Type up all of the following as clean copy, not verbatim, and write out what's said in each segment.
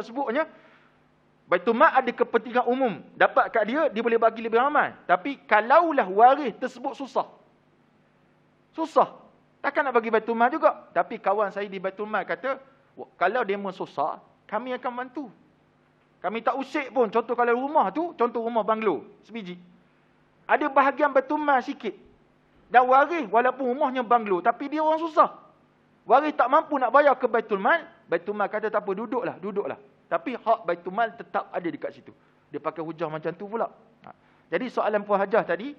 sebutnya, Baitul Mal ada kepentingan umum. Dapat kat dia, dia boleh bagi lebih ramai. Tapi kalaulah waris tersebut susah. Susah. Takkan nak bagi Baitul Mal juga. Tapi kawan saya di Baitul Mal kata, kalau demo susah, kami akan bantu. Kami tak usik pun. Contoh kalau rumah tu, contoh rumah banglo, sebiji. Ada bahagian Baitul Mal sikit. Dan waris walaupun rumahnya banglo, tapi dia orang susah. Waris tak mampu nak bayar ke Baitul Mal. Baitul Mal kata tak apa, duduklah. Tapi hak Baitul Mal tetap ada dekat situ. Dia pakai hujah macam tu pula. Jadi soalan Puan Hajah tadi,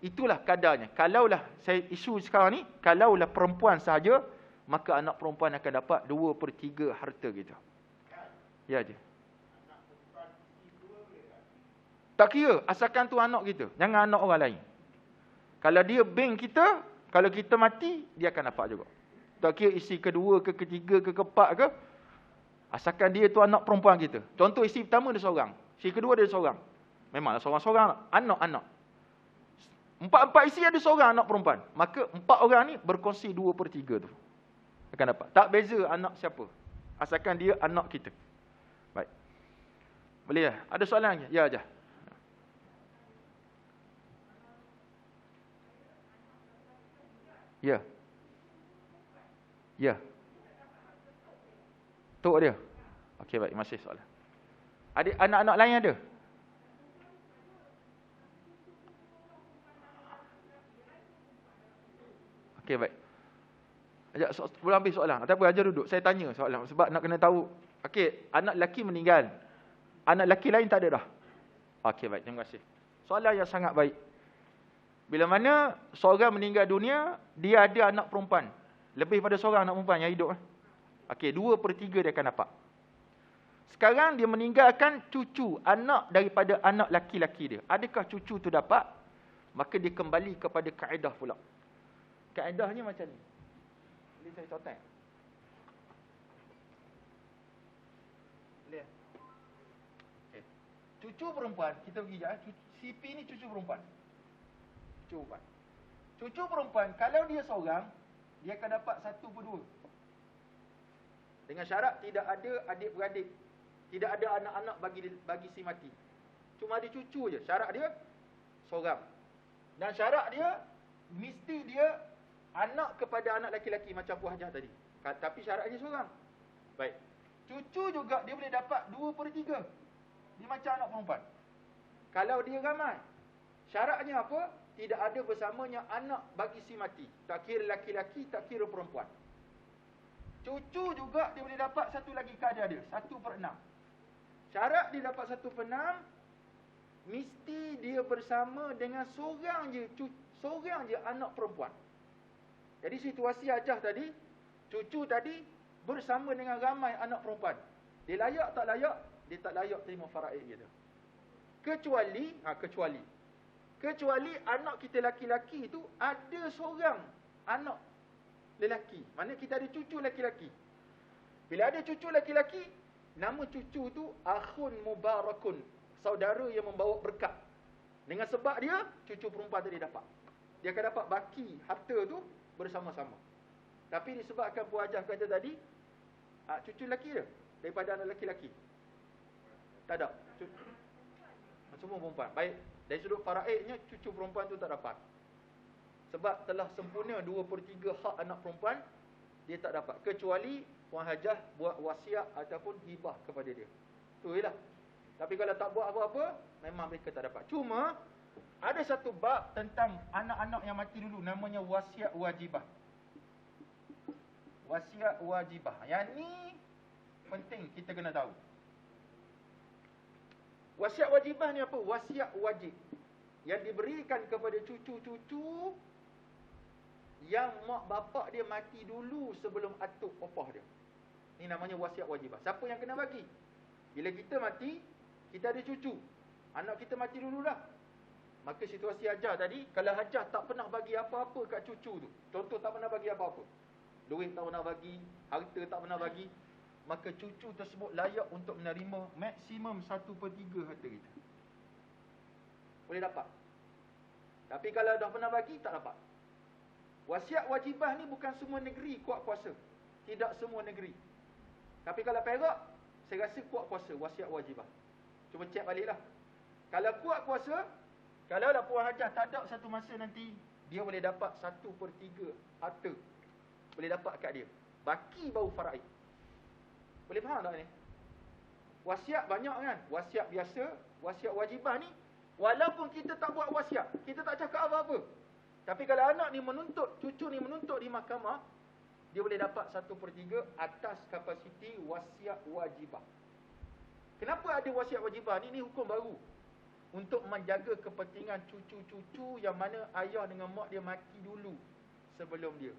itulah kadarnya. Kalaulah saya isu sekarang ni, kalaulah perempuan sahaja, maka anak perempuan akan dapat 2/3 harta kita. Ya je. Tak kira, asalkan tu anak kita. Jangan anak orang lain. Kalau dia bank kita, kalau kita mati, dia akan dapat juga. Tak kira isteri kedua ke ketiga ke keempat ke, asalkan dia tu anak perempuan kita. Contoh isteri pertama dia seorang, isteri kedua dia seorang. Memanglah seorang-seorang, anak-anak. 4 isteri ada seorang anak perempuan. Maka 4 orang ni berkongsi 2/3 tu. Akan dapat. Tak beza anak siapa. Asalkan dia anak kita. Baik. Boleh lah. Ada soalan lagi? Ya, Hajah. Ya. Ya. Tok dia. Okey, baik. Masih soalan. Ada anak-anak lain ada? Okey, baik. Boleh ambil soalan. Tak apa, ajar duduk. Saya tanya soalan. Sebab nak kena tahu. Okey, anak lelaki meninggal. Anak lelaki lain tak ada dah? Okey, baik. Terima kasih. Soalan yang sangat baik. Bila mana seorang meninggal dunia, dia ada anak perempuan. Lebih pada seorang anak perempuan yang hidup. Okey, 2/3 dia akan dapat. Sekarang dia meninggalkan cucu, anak daripada anak laki-laki dia. Adakah cucu tu dapat? Maka dia kembali kepada kaedah pula. Kaedahnya macam ni. Boleh saya contoh? Boleh? Okay. Cucu perempuan, kita pergi je. CP ni cucu perempuan. Cucu perempuan, kalau dia seorang, dia akan dapat 1/2. Dengan syarat tidak ada adik-beradik. Tidak ada anak-anak bagi si mati. Cuma ada cucu je. Syarat dia seorang. Dan syarat dia, mesti dia anak kepada anak laki-laki macam Puan Hajah tadi. Tapi syaratnya seorang. Baik. Cucu juga dia boleh dapat 2/3. Dia macam anak perempuan. Kalau dia ramai, syaratnya apa? Tidak ada bersamanya anak bagi si mati. Tak kira laki-laki, tak kira perempuan. Cucu juga dia boleh dapat satu lagi kadar dia, 1/6. Syarat dia dapat 1/6, mesti dia bersama dengan seorang je anak perempuan. Jadi situasi Hajah tadi, cucu tadi bersama dengan ramai anak perempuan. Dia layak tak layak? Dia tak layak terima faraid kita. Kecuali anak kita laki-laki itu ada seorang anak lelaki. Maksudnya kita ada cucu laki-laki. Bila ada cucu laki-laki, nama cucu tu akhun mubarakun, saudara yang membawa berkat. Dengan sebab dia, cucu perempuan tadi dapat. Dia akan dapat baki harta tu bersama-sama. Tapi disebabkan Puan Hajah kata tadi, cucu lelaki dia daripada anak lelaki-lelaki. Tak ada. Semua perempuan. Baik. Dari sudut faraidnya, cucu perempuan tu tak dapat. Sebab telah sempurna 2/3 hak anak perempuan, dia tak dapat. Kecuali Puan Hajah buat wasiat ataupun hibah kepada dia. Tu je lah. Tapi kalau tak buat apa-apa, memang mereka tak dapat. Cuma, ada satu bab tentang anak-anak yang mati dulu, namanya wasiat wajibah. Wasiat wajibah. Yang ni penting kita kena tahu. Wasiat wajibah ni apa? Wasiat wajib yang diberikan kepada cucu-cucu yang mak bapak dia mati dulu sebelum atuk opah dia. Ni namanya wasiat wajibah. Siapa yang kena bagi? Bila kita mati, kita ada cucu. Anak kita mati dulu dah. Maka situasi Hajah tadi, kalau Hajah tak pernah bagi apa-apa kat cucu tu, contoh tak pernah bagi apa-apa, duit tak pernah bagi, harta tak pernah bagi, maka cucu tersebut layak untuk menerima maksimum 1/3 harta kita. Boleh dapat. Tapi kalau dah pernah bagi, tak dapat. Wasiat wajibah ni bukan semua negeri kuat kuasa. Tidak semua negeri. Tapi kalau Perak, saya rasa kuat kuasa wasiat wajibah. Cuba cek baliklah. Kalau kuat kuasa, kalau lah Puan Hajah tak ada satu masa nanti, dia boleh dapat 1/3 harta. Boleh dapat kat dia. Baki baru faraid. Boleh faham tak ni? Wasiat banyak kan? Wasiat biasa, wasiat wajibah ni, walaupun kita tak buat wasiat, kita tak cakap apa-apa. Tapi kalau anak ni menuntut, cucu ni menuntut di mahkamah, dia boleh dapat 1/3 atas kapasiti wasiat wajibah. Kenapa ada wasiat wajibah ni? Ini hukum baru. Untuk menjaga kepentingan cucu-cucu yang mana ayah dengan mak dia mati dulu sebelum dia.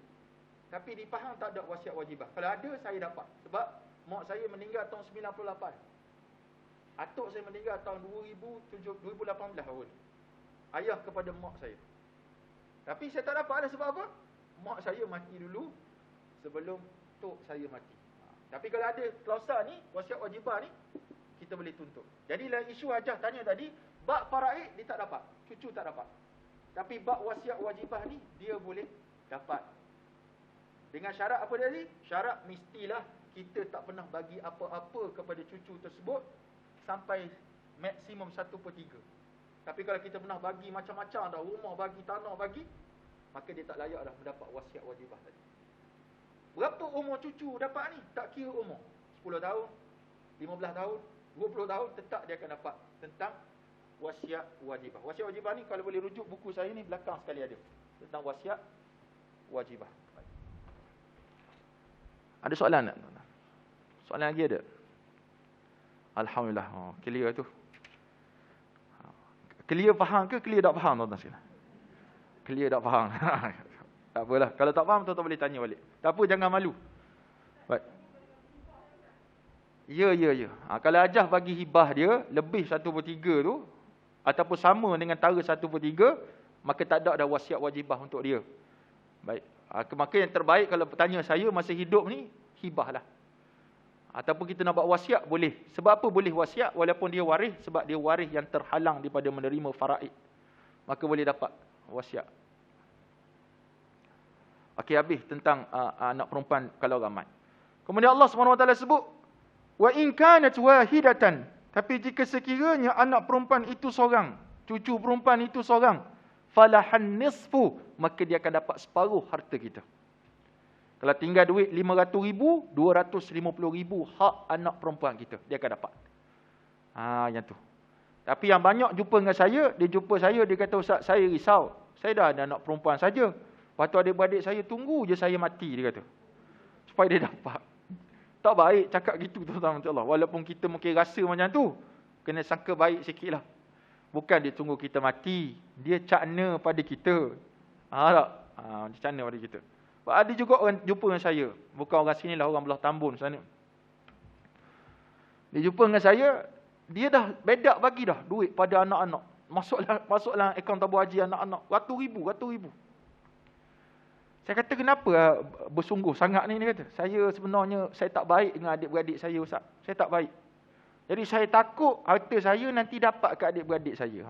Tapi di Pahang tak ada wasiat wajibah. Kalau ada, saya dapat. Sebab mak saya meninggal tahun 98. Atuk saya meninggal tahun 2018 awal. Ayah kepada mak saya. Tapi saya tak dapat lah sebab apa? Mak saya mati dulu sebelum tok saya mati. Tapi kalau ada klausa ni, wasiat wajibah ni, kita boleh tuntut. Jadi lah isu Hajah tanya tadi, bab faraid dia tak dapat, cucu tak dapat. Tapi bab wasiat wajibah ni dia boleh dapat. Dengan syarat apa tadi? Syarat mestilah kita tak pernah bagi apa-apa kepada cucu tersebut sampai maksimum 1/3. Tapi kalau kita pernah bagi macam-macam dah, rumah bagi, tanah bagi, maka dia tak layak dah mendapat wasiat wajibah tadi. Berapa umur cucu dapat ni? Tak kira umur. 10 tahun, 15 tahun, 20 tahun, tetap dia akan dapat tentang wasiat wajibah. Wasiat wajibah ni kalau boleh rujuk buku saya ni belakang sekali ada. Tentang wasiat wajibah. Ada soalan tak? Soalan lagi ada? Alhamdulillah. Clear tu. Clear faham ke clear tak faham tuan-tuan sekalian? Clear tak faham. Tak apalah. Kalau tak faham tuan-tuan boleh tanya balik. Tak apa, jangan malu. Baik. Ya. Kalau Hajah bagi hibah dia lebih 1/3 tu ataupun sama dengan tara 1/3, maka tak ada wasiat wajibah untuk dia. Baik. Maka yang terbaik kalau bertanya saya masa hidup ni, hibah lah. Ataupun kita nak buat wasiat, boleh. Sebab apa boleh wasiat? Walaupun dia waris, sebab dia waris yang terhalang daripada menerima faraid. Maka boleh dapat wasiat. Okey, habis tentang anak perempuan kalau ramai. Kemudian Allah SWT sebut, wa in kanat wahidatan, tapi jika sekiranya anak perempuan itu seorang, cucu perempuan itu seorang, falahan nisfu, maka dia akan dapat separuh harta kita. Kalau tinggal duit 500,000, 250,000 hak anak perempuan kita, dia akan dapat. Yang tu. Tapi yang banyak jumpa dengan saya, dia jumpa saya, dia kata, Ustaz, saya risau. Saya dah ada anak perempuan saja. Lepas tu adik-beradik saya tunggu je saya mati, dia kata. Supaya dia dapat. Tak baik cakap gitu, tuan-tuan Allah. Walaupun kita mungkin rasa macam tu, kena sangka baik sikit lah. Bukan dia tunggu kita mati, dia cakna pada kita. Tak? Dia cakna pada kita. Ada juga orang jumpa dengan saya. Bukan orang sini lah, orang belah Tambun sana. Dia jumpa dengan saya, dia dah bedak bagi dah duit pada anak-anak. Masuklah akaun tabung haji anak-anak. Ratus ribu. Saya kata, kenapa bersungguh sangat ni? Dia kata, saya sebenarnya saya tak baik dengan adik-beradik saya, Ustaz. Saya tak baik. Jadi saya takut harta saya nanti dapat ke adik-beradik saya.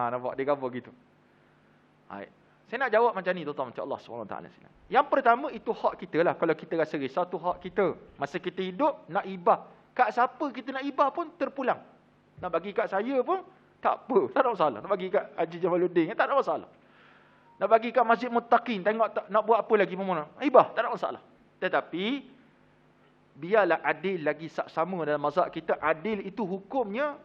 Nampak dia kata gitu. Baik. Saya nak jawab macam ni, tuan-tuan, macam Allah SWT. Yang pertama, itu hak kita lah. Kalau kita rasa risau, itu hak kita. Masa kita hidup, nak ibah. Kat siapa kita nak ibah pun terpulang. Nak bagi kat saya pun, tak apa. Tak ada masalah. Nak bagi kat Haji Jamaluddin, tak ada masalah. Nak bagi kat Masjid Muttaqin, tengok nak buat apa lagi pun. Ibah, tak ada masalah. Tetapi, biarlah adil lagi sama dalam mazhab kita. Adil itu hukumnya,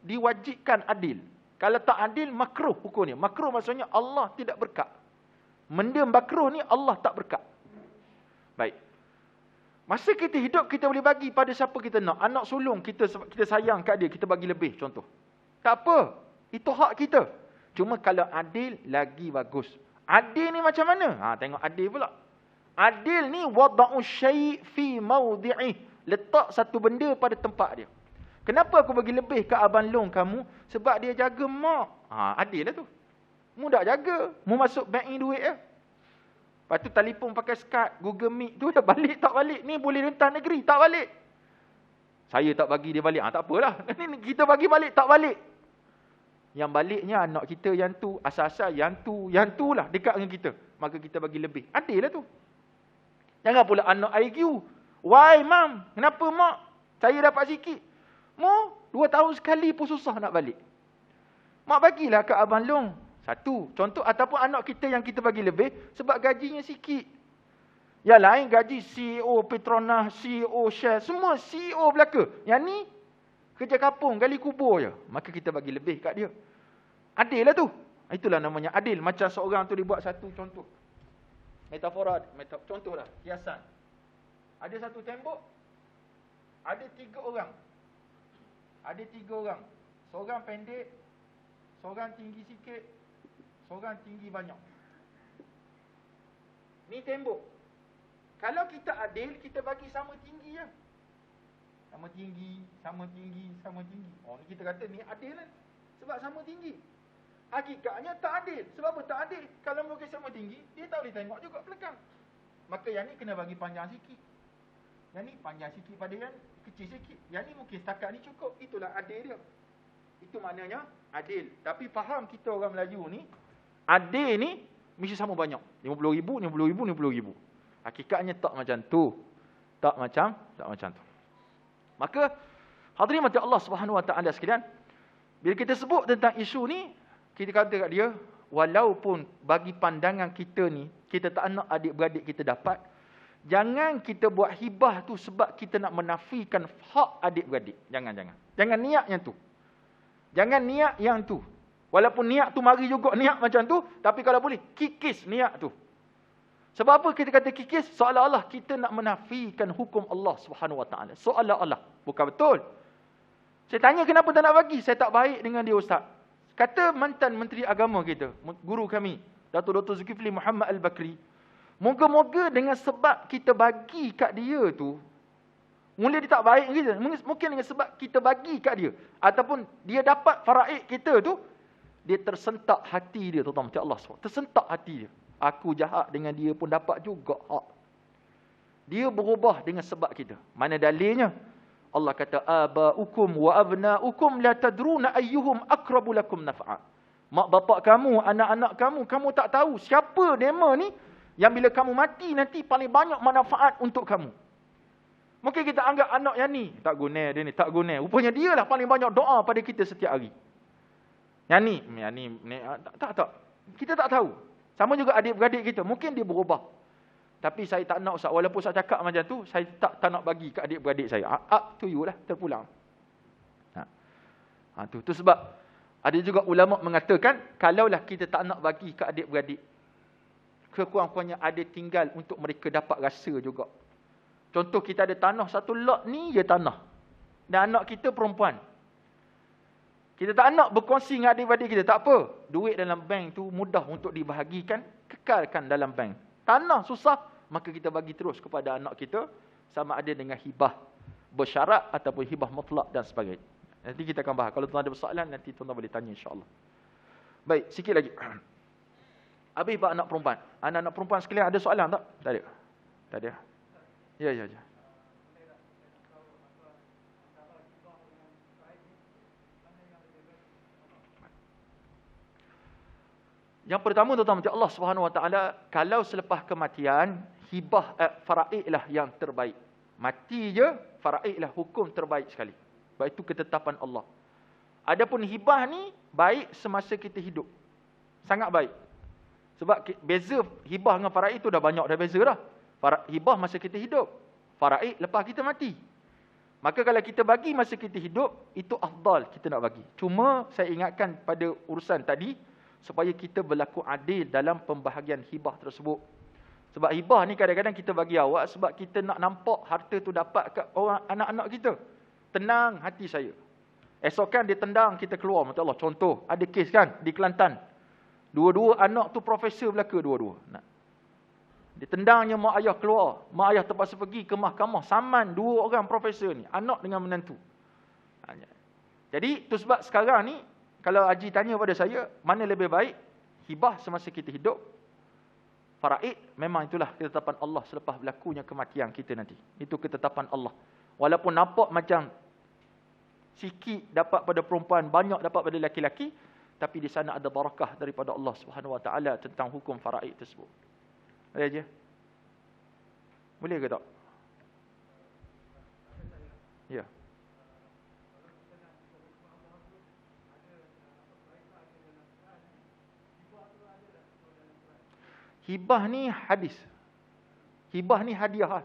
diwajibkan adil. Kalau tak adil, makruh hukumnya. Makruh maksudnya Allah tidak berkat. Benda makruh ni Allah tak berkat. Baik. Masa kita hidup, kita boleh bagi pada siapa kita nak. Anak sulung, kita sayang kat dia, kita bagi lebih, contoh. Tak apa. Itu hak kita. Cuma kalau adil, lagi bagus. Adil ni macam mana? Tengok adil pula. Adil ni, wada'u syai' fi mawdi'ih. Letak satu benda pada tempat dia. Kenapa aku bagi lebih ke abang long kamu? Sebab dia jaga mak. Adil lah tu. Mu tak jaga. Mu masuk bank duit ya. Lepas tu telefon pakai Skype, Google Meet tu dah balik tak balik. Ni boleh rentas negeri, tak balik. Saya tak bagi dia balik. Tak apalah. Ni kita bagi balik, tak balik. Yang baliknya anak kita yang tu, asal-asal yang tu lah dekat dengan kita. Maka kita bagi lebih. Adil lah tu. Jangan pula anak IQ. Why, mam? Kenapa, mak? Saya dapat sikit. 2 tahun sekali pun susah nak balik. Mak bagilah kat Abang Long. Satu. Contoh, ataupun anak kita yang kita bagi lebih sebab gajinya sikit. Yang lain gaji CEO Petronas, CEO Shell, semua CEO belaka. Yang ni kerja kapung, gali kubur je. Maka kita bagi lebih kat dia. Adil lah tu. Itulah namanya adil. Macam seorang tu dibuat satu contoh. Metafora, contoh lah, kiasan. Ada satu tembok, ada 3 orang. Ada 3 orang. Seorang pendek, seorang tinggi sikit, seorang tinggi banyak. Ni tembok. Kalau kita adil, kita bagi sama tinggi je. Sama tinggi, sama tinggi, sama tinggi. Oh, ni kita kata ni adil kan? Sebab sama tinggi. Hakikatnya tak adil. Sebab apa tak adil? Kalau mungkin sama tinggi, dia tak boleh tengok juga belakang. Maka yang ni kena bagi panjang sikit. Yang ni panjang sikit pada yang kecil sikit. Yang ni mungkin setakat ni cukup. Itulah adil dia. Itu maknanya adil. Tapi faham kita orang Melayu ni, adil ni mesti sama banyak. 50,000, 50,000, 50,000. Hakikatnya tak macam tu. Tak macam tu. Maka hadirin mati Allah Subhanahu Wa Taala sekalian, bila kita sebut tentang isu ni, kita kata kat dia, walaupun bagi pandangan kita ni, kita tak nak adik-beradik kita dapat, jangan kita buat hibah tu sebab kita nak menafikan hak adik-beradik. Jangan. Jangan niat yang tu. Jangan niat yang tu. Walaupun niat tu mari juga niat macam tu, tapi kalau boleh, kikis niat tu. Sebab apa kita kata kikis? Seolah-olah kita nak menafikan hukum Allah Subhanahu Wa Taala. Seolah-olah. Bukan betul. Saya tanya kenapa tak nak bagi? Saya tak baik dengan dia Ustaz. Kata mantan Menteri Agama kita, guru kami, Datuk Dr. Zulkifli Muhammad Al-Bakri, moga-moga dengan sebab kita bagi kat dia tu, mula dia tak baik kita, mungkin dengan sebab kita bagi kat dia, ataupun dia dapat faraid kita tu, dia tersentak hati dia, tuan-tuan, macam Allah SWT. Tersentak hati dia. Aku jahat dengan dia pun dapat juga hak. Dia berubah dengan sebab kita. Mana dalilnya? Allah kata, abaukum wa abnaukum la tadruna ayyuhum aqrabu lakum naf'a. Mak bapak kamu, anak-anak kamu, kamu tak tahu siapa dema ni yang bila kamu mati nanti paling banyak manfaat untuk kamu. Mungkin kita anggap anak yang ni tak guna, dia ni tak guna. Rupanya dia lah paling banyak doa pada kita setiap hari. Yang ni tak. Kita tak tahu. Sama juga adik-beradik kita, mungkin dia berubah. Tapi saya tak nak Ustaz, walaupun saya cakap macam tu, saya tak nak bagi ke adik-beradik saya. Up to you lah, terpulang. Tu sebab ada juga ulama mengatakan, kalaulah kita tak nak bagi ke adik-beradik, kekurang-kurangnya ada tinggal untuk mereka dapat rasa juga. Contoh kita ada tanah, satu lot ni je tanah. Dan anak kita perempuan. Kita tak nak berkongsi dengan adik-beradik kita, tak apa. Duit dalam bank tu mudah untuk dibahagikan, kekalkan dalam bank. Tanah susah, maka kita bagi terus kepada anak kita, sama ada dengan hibah bersyarat ataupun hibah mutlak dan sebagainya. Nanti kita akan bahas. Kalau tuan ada persoalan, nanti tuan boleh tanya insya-Allah. Baik, sikit lagi. Habis bab anak perempuan. Anak-anak perempuan sekalian ada soalan tak? Tak ada. Tak ada. Ya. Yang pertama, tuan-tuan, macam Allah Subhanahu Wa Taala, kalau selepas kematian, hibah faraid lah yang terbaik. Mati je, faraid lah hukum terbaik sekali. Sebab itu ketetapan Allah. Adapun hibah ni baik semasa kita hidup. Sangat baik. Sebab beza hibah dengan faraid tu dah banyak dah beza dah. Hibah masa kita hidup, faraid lepas kita mati. Maka kalau kita bagi masa kita hidup, itu afdal kita nak bagi. Cuma saya ingatkan pada urusan tadi, supaya kita berlaku adil dalam pembahagian hibah tersebut. Sebab hibah ni kadang-kadang kita bagi awak sebab kita nak nampak harta tu dapat kat orang anak-anak kita. Tenang hati saya. Esok kan dia tendang kita keluar, macam Allah. Contoh, ada kes kan di Kelantan. Dua-dua anak tu profesor belaka dua-dua. Dia tendangnya mak ayah keluar. Mak ayah terpaksa pergi ke mahkamah. Saman dua orang profesor ni, anak dengan menantu. Jadi tu sebab sekarang ni, kalau Haji tanya pada saya, mana lebih baik? Hibah semasa kita hidup. Faraid, memang itulah ketetapan Allah selepas berlakunya kematian kita nanti. Itu ketetapan Allah. Walaupun nampak macam sikit dapat pada perempuan, banyak dapat pada lelaki-lelaki, tapi di sana ada barakah daripada Allah Subhanahu Wa Taala tentang hukum faraid tersebut. Ada je? Boleh ke tak? Ya. Hibah ni hadis. Hibah ni hadiah.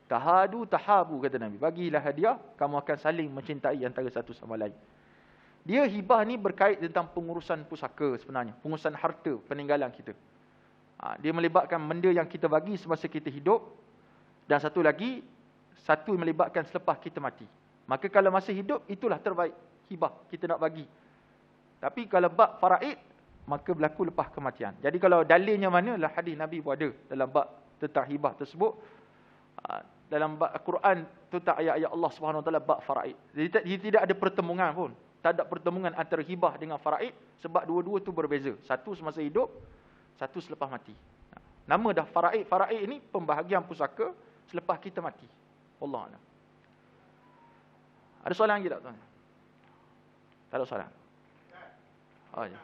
Tahadu tahabu kata Nabi. Bagilah hadiah, kamu akan saling mencintai antara satu sama lain. Dia hibah ni berkait tentang pengurusan pusaka sebenarnya. Pengurusan harta peninggalan kita. Dia melibatkan benda yang kita bagi semasa kita hidup. Dan satu lagi, satu melibatkan selepas kita mati. Maka kalau masa hidup, itulah terbaik hibah kita nak bagi. Tapi kalau bab faraid, maka berlaku lepas kematian. Jadi kalau dalilnya mana, lah hadis Nabi pun ada dalam bab tentang hibah tersebut. Dalam bab Al-Quran tentang ayat-ayat Allah Subhanahu Wa Taala bab faraid. Jadi tidak ada pertemuan pun. Tak ada pertemuan antara hibah dengan faraid sebab dua-dua tu berbeza. Satu semasa hidup, satu selepas mati. Nama dah faraid. Faraid ini pembahagian pusaka selepas kita mati. Wallahu a'lam. Ada soalan lagi tak tuan? Tak ada soalan. Oh ya.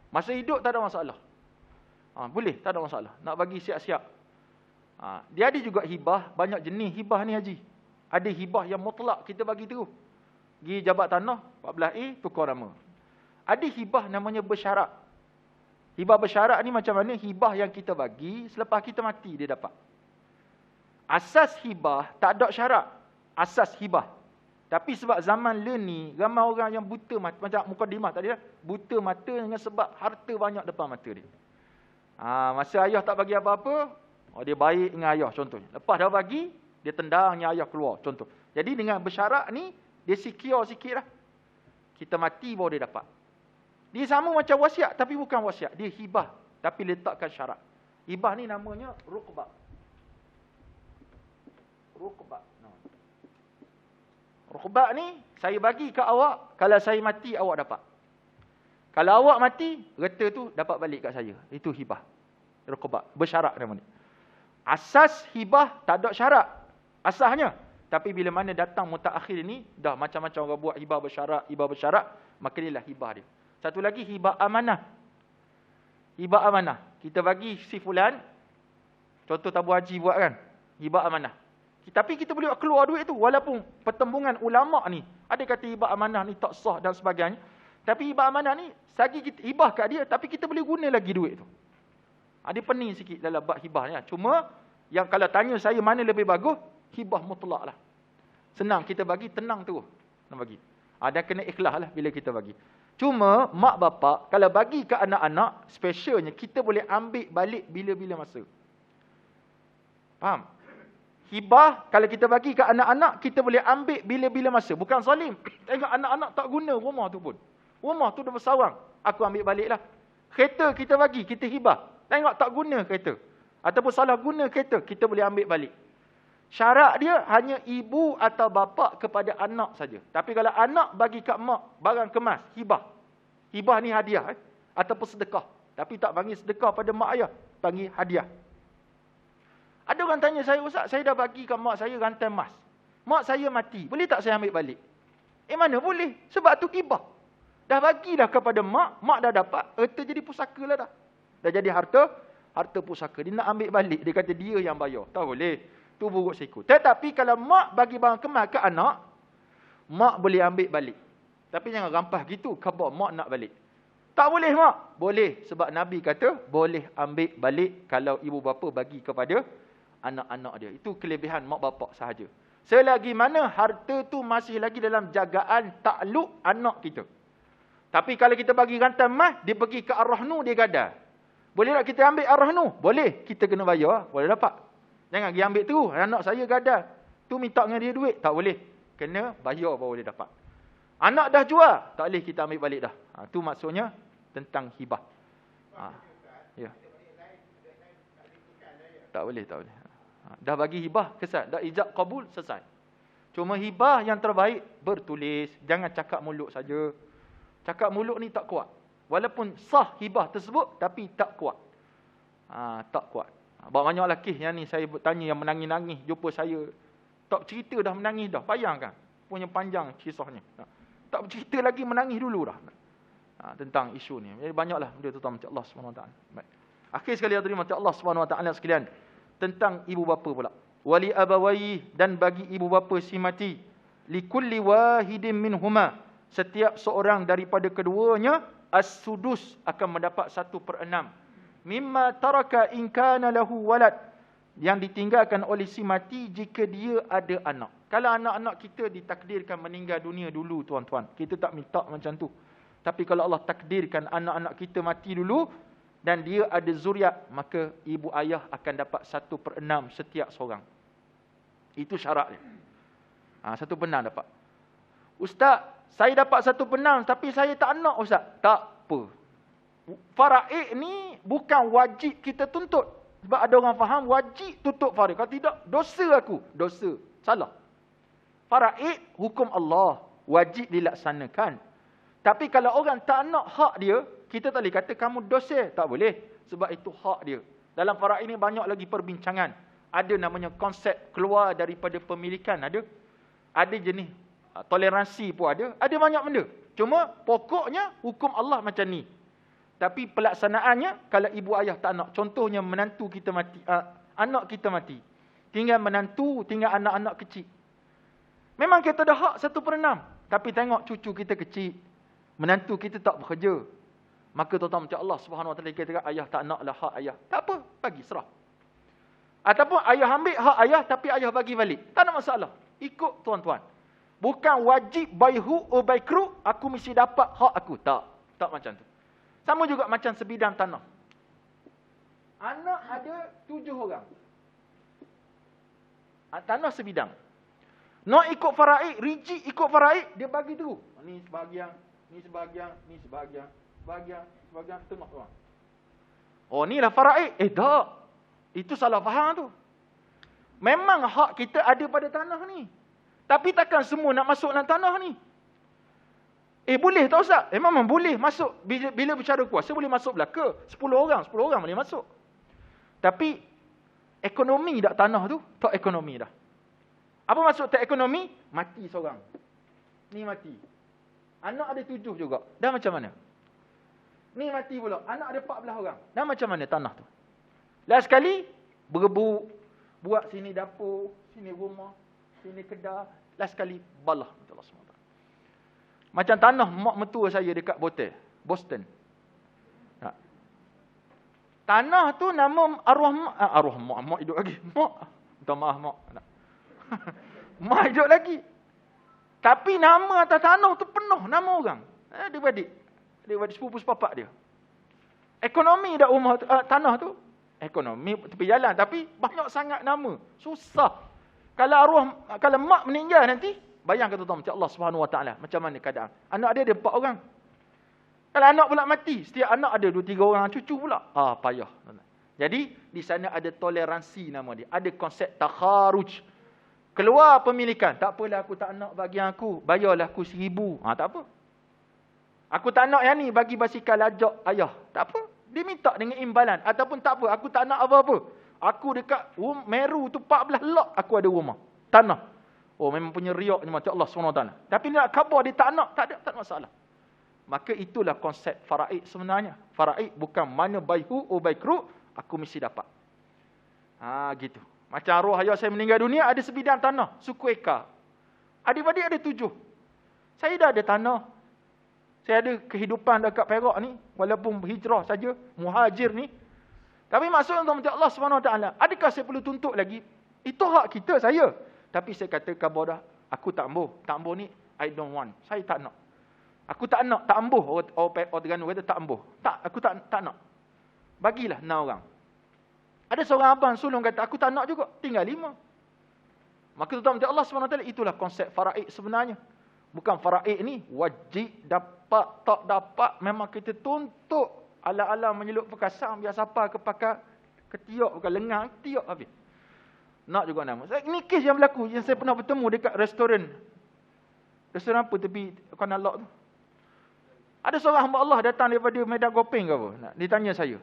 Masa hidup tak ada masalah. Boleh, tak ada masalah. Nak bagi siap-siap. Dia ada juga hibah, banyak jenis hibah ni haji. Ada hibah yang mutlak, kita bagi terus. Pergi jabat tanah, 14A, tukar nama. Ada hibah namanya bersyarat. Hibah bersyarat ni macam mana? Hibah yang kita bagi, selepas kita mati dia dapat. Asas hibah, tak ada syarat. Asas hibah. Tapi sebab zaman ni, ramai orang yang buta mata, macam mukadimah tadi lah, buta mata dengan sebab harta banyak depan mata dia. Masa ayah tak bagi apa-apa, dia baik dengan ayah contohnya. Lepas dah bagi, dia tendangnya ayah keluar contoh. Jadi dengan bersyarat ni, dia secure sikit lah. Kita mati baru dia dapat. Dia sama macam wasiat, tapi bukan wasiat. Dia hibah, tapi letakkan syarat. Hibah ni namanya rukbah. Rukbah. Rukbah ni, saya bagi ke awak, kalau saya mati, awak dapat. Kalau awak mati, reta tu dapat balik kat saya. Itu hibah. Rukbah. Bersyarat nama ni. Asas hibah, tak ada syarat. Asasnya. Tapi bila mana datang mutaakhir ni, dah macam-macam orang buat hibah bersyarat, maka inilah hibah dia. Satu lagi, hibah amanah. Hibah amanah. Kita bagi si fulan, contoh tabung haji buat kan, hibah amanah. Tapi kita boleh keluar duit tu. Walaupun pertembungan ulama' ni, ada kata hibah amanah ni tak sah dan sebagainya. Tapi hibah amanah ni, sagi kita hibah kat dia, tapi kita boleh guna lagi duit tu. Ada pening sikit dalam bab hibah ni. Cuma, yang kalau tanya saya mana lebih bagus, hibah mutlak lah. Senang, kita bagi, tenang terus nak bagi. Dan kena ikhlas lah bila kita bagi. Cuma, mak bapak, kalau bagi ke anak-anak, specialnya, kita boleh ambil balik bila-bila masa. Faham? Hibah, kalau kita bagi ke anak-anak, kita boleh ambil bila-bila masa. Bukan zalim. Tengok anak-anak tak guna rumah tu pun. Rumah tu dah bersawang. Aku ambil balik lah. Kereta kita bagi, kita hibah. Tengok tak guna kereta. Ataupun salah guna kereta, kita boleh ambil balik. Syarat dia hanya ibu atau bapa kepada anak saja. Tapi kalau anak bagi kat mak, barang kemas, hibah. Hibah ni hadiah. Ataupun sedekah. Tapi tak panggil sedekah pada mak ayah. Panggil hadiah. Ada orang tanya saya, Ustaz, saya dah bagi kat mak saya rantai emas. Mak saya mati, boleh tak saya ambil balik? Mana boleh? Sebab tu hibah. Dah bagilah kepada mak, mak dah dapat, harta jadi pusaka lah dah. Dah jadi harta pusaka. Dia nak ambil balik, dia kata dia yang bayar. Tak boleh. Tu buruk siku. Tetapi kalau mak bagi barang kemas ke anak, mak boleh ambil balik. Tapi jangan rampas gitu, khabar mak nak balik. Tak boleh mak? Boleh. Sebab Nabi kata, boleh ambil balik kalau ibu bapa bagi kepada anak-anak dia. Itu kelebihan mak bapak sahaja. Selagi mana harta tu masih lagi dalam jagaan takluk anak kita. Tapi kalau kita bagi rantai emas, dia pergi ke ar-rahnu, dia gadai. Boleh tak kita ambil ar-rahnu? Boleh. Kita kena bayar, boleh dapat. Jangan pergi ambil tu, anak saya gadai. Tu minta dengan dia duit, tak boleh. Kena bayar baru dia dapat. Anak dah jual, tak boleh kita ambil balik dah. Tu maksudnya tentang hibah. Ya. Tak boleh. Dah bagi hibah, kesat. Dah ijab qabul, selesai. Cuma hibah yang terbaik, bertulis. Jangan cakap mulut saja. Cakap mulut ni tak kuat. Walaupun sah hibah tersebut, tapi tak kuat. Tak kuat. Banyaklah kes yang ni saya tanya yang menangis-nangis. Jumpa saya. Tak cerita dah menangis dah. Bayangkan. Punya panjang kisahnya. Tak cerita lagi menangis dulu dah. Tentang isu ni. Jadi banyaklah benda tu macam Allah SWT. Baik. Akhir sekali yang dirahmati Allah Subhanahu wa taala sekalian, tentang ibu bapa pula. Wali abawayhi, dan bagi ibu bapa si mati, likulli wahidin minhuma, setiap seorang daripada keduanya, as-sudus, akan mendapat 1/6 mimma taraka in kana lahu walad, yang ditinggalkan oleh si mati jika dia ada anak. Kalau anak-anak kita ditakdirkan meninggal dunia dulu, tuan-tuan, kita tak minta macam tu. Tapi kalau Allah takdirkan anak-anak kita mati dulu dan dia ada zuriat, maka ibu ayah akan dapat 1/6 setiap seorang. Itu syarat dia. 1/6 dapat. Ustaz, saya dapat 1/6 tapi saya tak anak, Ustaz. Tak apa. Faraid ni bukan wajib kita tuntut. Sebab ada orang faham wajib tuntut faraid. Kalau tidak, dosa aku. Dosa. Salah. Faraid hukum Allah, wajib dilaksanakan. Tapi kalau orang tak nak hak dia, kita tak boleh kata kamu dosa. Tak boleh. Sebab itu hak dia. Dalam faraid ini banyak lagi perbincangan. Ada namanya konsep keluar daripada pemilikan. Ada jenis toleransi pun ada. Ada banyak benda. Cuma pokoknya hukum Allah macam ni. Tapi pelaksanaannya, kalau ibu ayah tak nak. Contohnya menantu kita mati. Anak kita mati. Tinggal menantu, tinggal anak-anak kecil. Memang kita dah hak 1/6. Tapi tengok cucu kita kecil. Menantu kita tak bekerja. Maka tuan-tuan macam Allah Subhanahu wa taala kata ayah tak naklah hak ayah. Tak apa, bagi serah. Ataupun ayah ambil hak ayah tapi ayah bagi balik. Tak ada masalah. Ikut tuan-tuan. Bukan wajib baihu atau baikru, aku mesti dapat hak aku. Tak. Tak macam tu. Sama juga macam sebidang tanah. Anak ada 7 orang. Tanah sebidang. Nak ikut faraid, rigid ikut faraid, dia bagi tu. Ni sebahagian, ni sebahagian, ni sebahagian, sebahagian, tengok tuan. Oh, inilah faraid. Tak. Itu salah faham tu. Memang hak kita ada pada tanah ni. Tapi takkan semua nak masuk dalam tanah ni. Boleh tak Ustaz? Memang boleh masuk. Bila bicara kuasa, boleh masuk belaka. 10 orang boleh masuk. Tapi, ekonomi tak tanah tu? Tak ekonomi dah. Apa maksud tak ekonomi? Mati seorang. Ni mati. Anak ada 7 juga. Dah macam mana? Ni mati pula. Anak ada 14 orang. Dah macam mana tanah tu? Last sekali, berebut. Buat sini dapur, sini rumah, sini kedai. Last sekali, balah. Macam tanah mak mertua saya dekat Boston. Tanah tu nama arwah mak. Mak hidup lagi. Mak. Minta maaf mak. Mak hidup lagi. Tapi nama atas tanah tu penuh nama orang. Adik-adik sepupu sepapak dia. Ekonomi dak rumah tu, tanah tu. Ekonomi tepi jalan tapi banyak sangat nama. Susah. Kalau mak meninggal nanti, bayangkan tuan-tuan macam Allah Subhanahu wa taala, macam mana keadaan. Anak dia ada 4 orang. Kalau anak pula mati, setiap anak ada 2-3 orang cucu pula. Payah. Jadi di sana ada toleransi nama dia. Ada konsep takharuj. Keluar pemilikan. Tak apalah aku tak nak bagian aku, bayarlah aku 1000. Tak apa. Aku tak nak yang ni, bagi basikal ajak ayah. Tak apa. Dia minta dengan imbalan. Ataupun tak apa, aku tak nak apa-apa. Aku dekat Meru tu 14 lot, aku ada rumah. Tanah. Oh, memang punya riak ni macam Allah SWT. Tapi nak khabar dia tak nak, tak ada masalah. Maka itulah konsep faraid sebenarnya. Faraid bukan mana baihu atau baikru, aku mesti dapat. Gitu. Macam arwah ayah saya meninggal dunia, ada sebidang tanah, suku ekar. Adik-adik ada 7. Saya dah ada tanah. Saya ada kehidupan dekat Perak ni, walaupun hijrah saja, muhajir ni. Tapi maksudnya untuk Allah SWT, adakah saya perlu tuntut lagi? Itu hak kita, saya. Tapi saya kata khabar dah, aku tak ambuh. Tak ambuh ni, I don't want. Saya tak nak. Aku tak nak, tak ambuh. Orang Terengganu kata tak ambuh. Tak, aku tak nak. Bagilah 6 orang. Ada seorang abang sulung kata, aku tak nak juga. Tinggal 5. Maka tuan-tuan Allah SWT, itulah konsep faraid sebenarnya. Bukan faraid ni, wajib dapat, tak dapat. Memang kita tuntut. Ala-ala menyelup perkasang, biar siapa kepakai ketiak, bukan lengang, ketiak habis. Nak juga nama. Ini kes yang berlaku, yang saya pernah bertemu dekat restoran. Restoran apa tepi Kuala Lok tu. Ada seorang hamba Allah datang daripada Medan Gopeng ke apa. Dia tanya saya.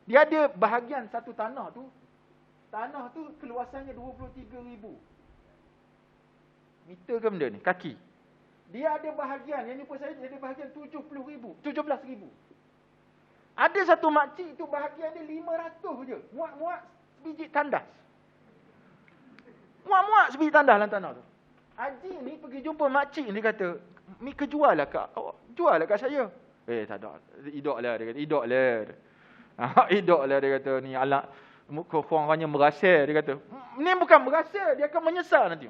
Dia ada bahagian satu tanah tu. Tanah tu keluasannya 23,000 meter ke benda ni, kaki. Dia ada bahagian, yang ni pun saya, dia ada bahagian 17,000. Ada satu makcik tu bahagian dia 500 je. Muat-muat sebiji tandas. Muat-muat sebiji tandas dalam tanah tu. Haji ni pergi jumpa makcik ni, kata, "Mi kejual lah kak. Awak jual lah kat saya." Tak ada. Idok lah, dia kata. Idok lah. Idok lah, dia kata. Ni alat kurang-kurangnya merasa, dia kata. Ni bukan merasa, dia akan menyesal nanti.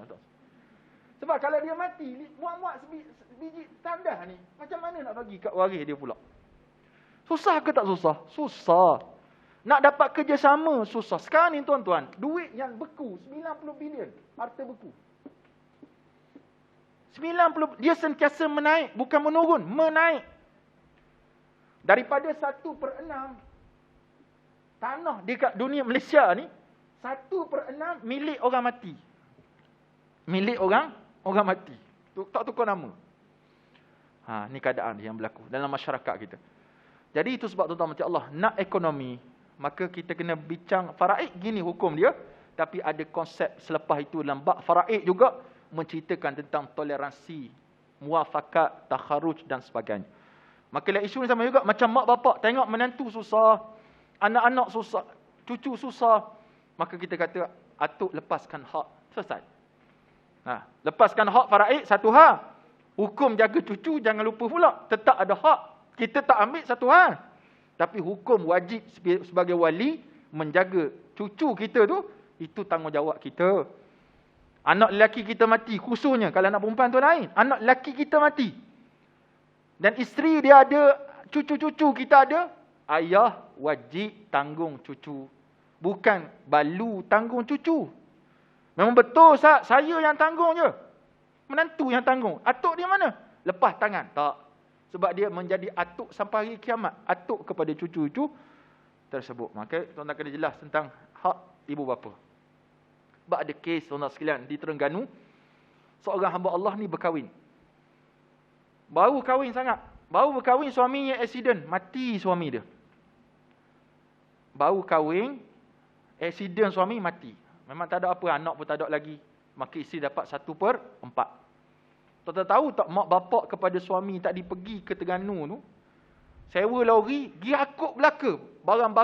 Sebab kalau dia mati, muat-muat sebiji tandas ni, macam mana nak bagi kat waris dia pula? Susah ke tak susah? Susah. Nak dapat kerjasama, susah. Sekarang ni tuan-tuan, duit yang beku, 90 bilion, harta beku. 90, dia sentiasa menaik, bukan menurun, menaik. Daripada 1/6 tanah dekat dunia Malaysia ni, 1/6 milik orang mati. Milik orang mati. Tak tukar nama. Ni keadaan yang berlaku dalam masyarakat kita. Jadi itu sebab tuan-tuan macam Allah nak ekonomi, maka kita kena bincang faraid gini hukum dia, tapi ada konsep selepas itu dalam bab faraid juga menceritakan tentang toleransi, muafakat, takharuj dan sebagainya. Maka isu ni sama juga macam mak bapak tengok menantu susah, anak-anak susah, cucu susah, maka kita kata atuk lepaskan hak, selesai. Lepaskan hak faraid satu hal. Hukum jaga cucu jangan lupa pula, tetap ada hak. Kita tak ambil satu hal. Tapi hukum wajib sebagai wali menjaga cucu kita tu, itu tanggungjawab kita. Anak lelaki kita mati, khususnya kalau anak perempuan tu lain. Anak lelaki kita mati. Dan isteri dia ada, cucu-cucu kita ada, ayah wajib tanggung cucu. Bukan balu tanggung cucu. Memang betul saya yang tanggung je. Menantu yang tanggung. Atuk dia mana? Lepas tangan. Tak. Sebab dia menjadi atuk sampai hari kiamat. Atuk kepada cucu-cucu tersebut. Maka tuan-tuan kena jelas tentang hak ibu bapa. Sebab ada kes tuan-tuan sekalian di Terengganu. Seorang hamba Allah ni berkahwin. Baru kahwin sangat. Baru berkahwin, suaminya accident. Mati suami dia. Baru kahwin, accident suami mati. Memang tak ada apa, anak pun tak ada lagi. Maka isteri dapat 1/4. Tuan-tuan tahu tak mak bapak kepada suami tak pergi ke Terengganu tu, sewa lori, pergi akut belaka. Barang